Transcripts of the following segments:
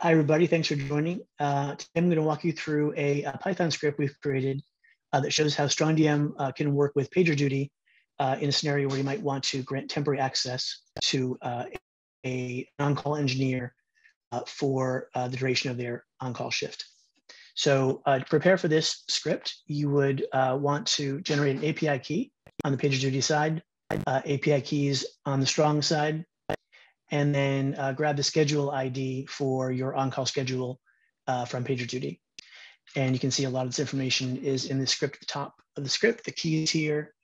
Hi, everybody. Thanks for joining. Today I'm going to walk you through a Python script we've created that shows how strongDM can work with PagerDuty in a scenario where you might want to grant temporary access to an on-call engineer for the duration of their on-call shift. So to prepare for this script, you would want to generate an API key on the PagerDuty side, API keys on the strong side, and then grab the schedule ID for your on-call schedule from PagerDuty. And you can see a lot of this information is in the script at the top of the script, the keys here,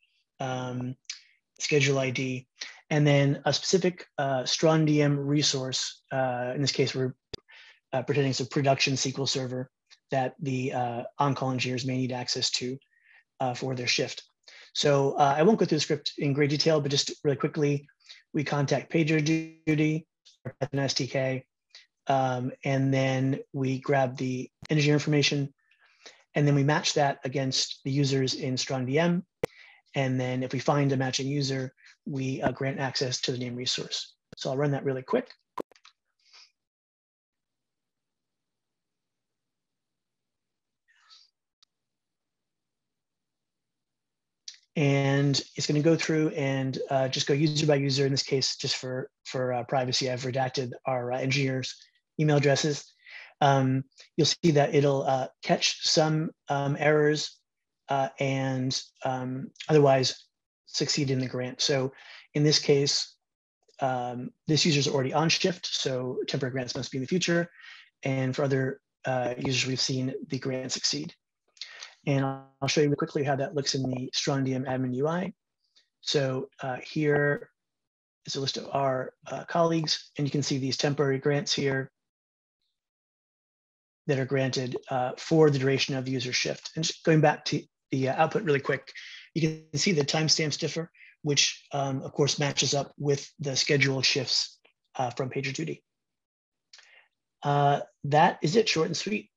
schedule ID, and then a specific strongDM resource. In this case, we're pretending it's a production SQL server that the on-call engineers may need access to for their shift. So I won't go through the script in great detail, but just really quickly, we contact PagerDuty, an SDK, and then we grab the engineer information, and then we match that against the users in strongDM. And then if we find a matching user, we grant access to the named resource. So I'll run that really quick. And it's going to go through and just go user by user. In this case, just for privacy, I've redacted our engineers' email addresses. You'll see that it'll catch some errors and otherwise succeed in the grant. So in this case, this user is already on shift, so temporary grants must be in the future. And for other users we've seen, the grant succeed. And I'll show you quickly how that looks in the strongDM admin UI. So here is a list of our colleagues, and you can see these temporary grants here that are granted for the duration of the user shift. And just going back to the output really quick, you can see the timestamps differ, which of course matches up with the scheduled shifts from PagerDuty. That is it, short and sweet.